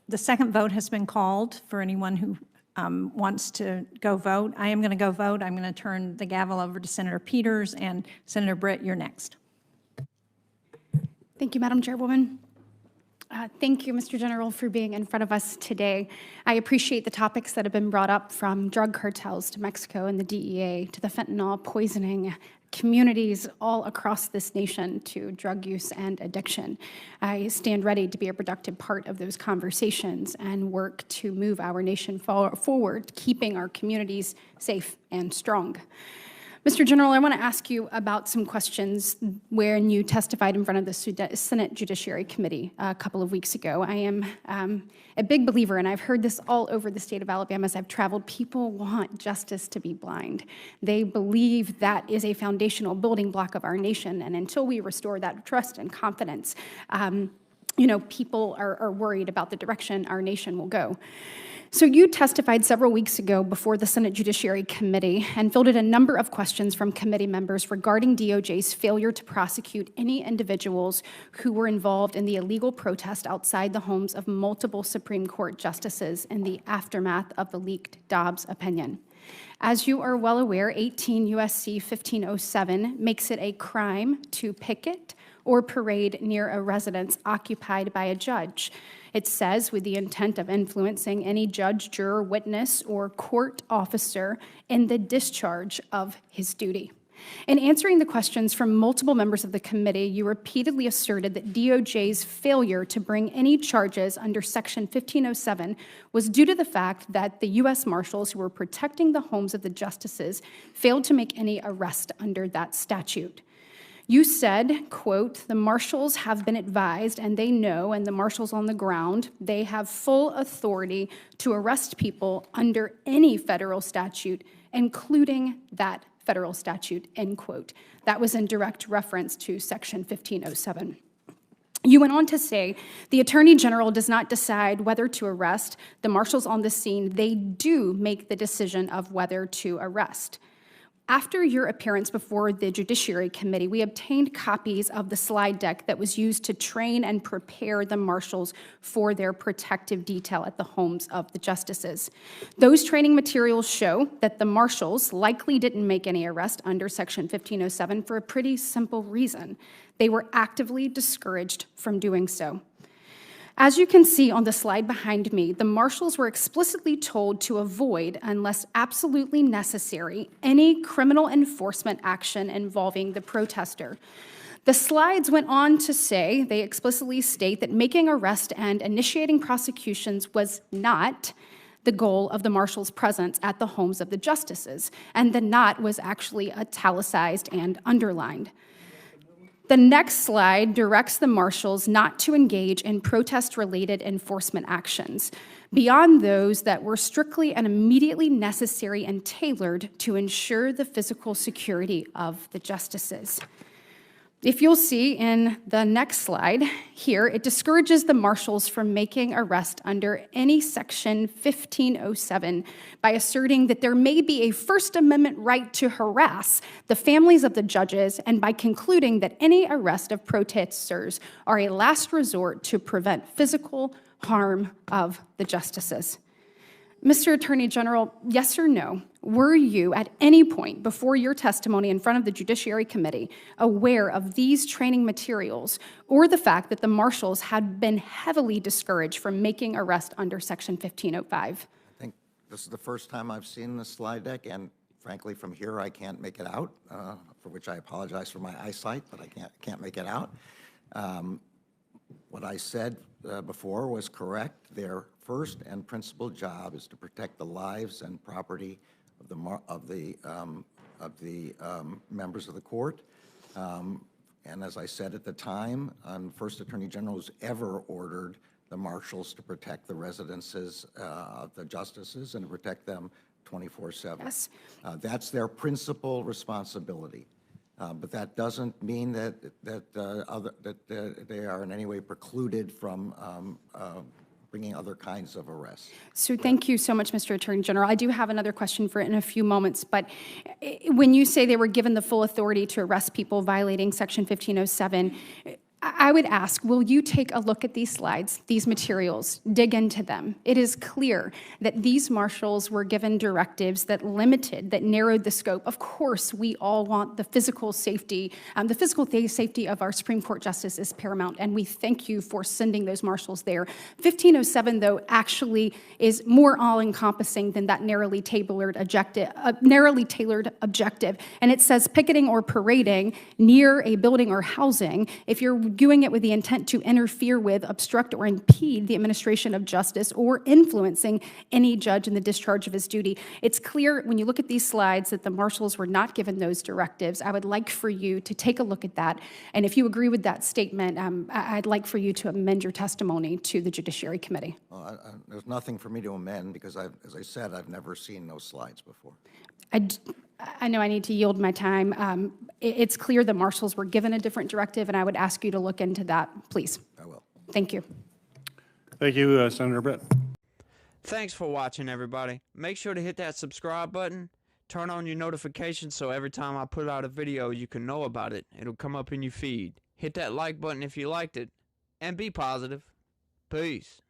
The second vote has been called for anyone who wants to go vote. I am going to go vote. I'm going to turn the gavel over to Senator Peters, and Senator Britt, you're next. Thank you, Madam Chairwoman. Thank you, Mr. General, for being in front of us today. I appreciate the topics that have been brought up, from drug cartels to Mexico and the DEA to the fentanyl poisoning communities all across this nation to drug use and addiction. I stand ready to be a productive part of those conversations and work to move our nation forward, keeping our communities safe and strong. Mr. General, I want to ask you about some questions when you testified in front of the Senate Judiciary Committee a couple of weeks ago. I am a big believer, and I've heard this all over the state of Alabama as I've traveled. People want justice to be blind. They believe that is a foundational building block of our nation, and until we restore that trust and confidence, people are worried about the direction our nation will go. So you testified several weeks ago before the Senate Judiciary Committee and fielded a number of questions from committee members regarding DOJ's failure to prosecute any individuals who were involved in the illegal protest outside the homes of multiple Supreme Court justices in the aftermath of the leaked Dobbs opinion. As you are well aware, 18 U.S.C. 1507 makes it a crime to picket or parade near a residence occupied by a judge. It says, with the intent of influencing any judge, juror, witness, or court officer in the discharge of his duty. In answering the questions from multiple members of the committee, you repeatedly asserted that DOJ's failure to bring any charges under Section 1507 was due to the fact that the U.S. Marshals who were protecting the homes of the justices failed to make any arrest under that statute. You said, quote, "The marshals have been advised, and they know, and the marshals on the ground, they have full authority to arrest people under any federal statute, including that federal statute," end quote. That was in direct reference to Section 1507. You went on to say, the Attorney General does not decide whether to arrest the marshals on the scene. They do make the decision of whether to arrest. After your appearance before the Judiciary Committee, we obtained copies of the slide deck that was used to train and prepare the marshals for their protective detail at the homes of the justices. Those training materials show that the marshals likely didn't make any arrest under Section 1507 for a pretty simple reason. They were actively discouraged from doing so. As you can see on the slide behind me, the marshals were explicitly told to avoid, unless absolutely necessary, any criminal enforcement action involving the protester. The slides went on to say, they explicitly state that making arrests and initiating prosecutions was not the goal of the marshals' presence at the homes of the justices, and the "not" was actually italicized and underlined. The next slide directs the marshals not to engage in protest-related enforcement actions beyond those that were strictly and immediately necessary and tailored to ensure the physical security of the justices. If you'll see in the next slide here, it discourages the marshals from making arrest under any Section 1507 by asserting that there may be a First Amendment right to harass the families of the judges, and by concluding that any arrest of protesters are a last resort to prevent physical harm of the justices. Mr. Attorney General, yes or no, were you at any point before your testimony in front of the Judiciary Committee aware of these training materials or the fact that the marshals had been heavily discouraged from making arrest under Section 1505? I think this is the first time I've seen the slide deck, and frankly, from here I can't make it out, for which I apologize for my eyesight, but I can't make it out. What I said before was correct. Their first and principal job is to protect the lives and property of the members of the court. And as I said at the time, first Attorney General who's ever ordered the marshals to protect the residences of the justices and to protect them 24/7. Yes. That's their principal responsibility. But that doesn't mean that they are in any way precluded from bringing other kinds of arrests. So thank you so much, Mr. Attorney General. I do have another question for in a few moments, but when you say they were given the full authority to arrest people violating Section 1507, I would ask, will you take a look at these slides, these materials, dig into them? It is clear that these marshals were given directives that limited, that narrowed the scope. Of course, we all want the physical safety. Safety of our Supreme Court justice is paramount, and we thank you for sending those marshals there. 1507, though, actually is more all-encompassing than that narrowly tailored objective. And it says picketing or parading near a building or housing if you're doing it with the intent to interfere with, obstruct, or impede the administration of justice or influencing any judge in the discharge of his duty. It's clear when you look at these slides that the marshals were not given those directives. I would like for you to take a look at that. And if you agree with that statement, I'd like for you to amend your testimony to the Judiciary Committee. Well, there's nothing for me to amend because, as I said, I've never seen those slides before. I know I need to yield my time. It's clear the marshals were given a different directive, and I would ask you to look into that, please. I will. Thank you. Thank you, Senator Britt. Thanks for watching, everybody. Make sure to hit that subscribe button. Turn on your notifications so every time I put out a video, you can know about it. It'll come up in your feed. Hit that like button if you liked it. And be positive. Peace.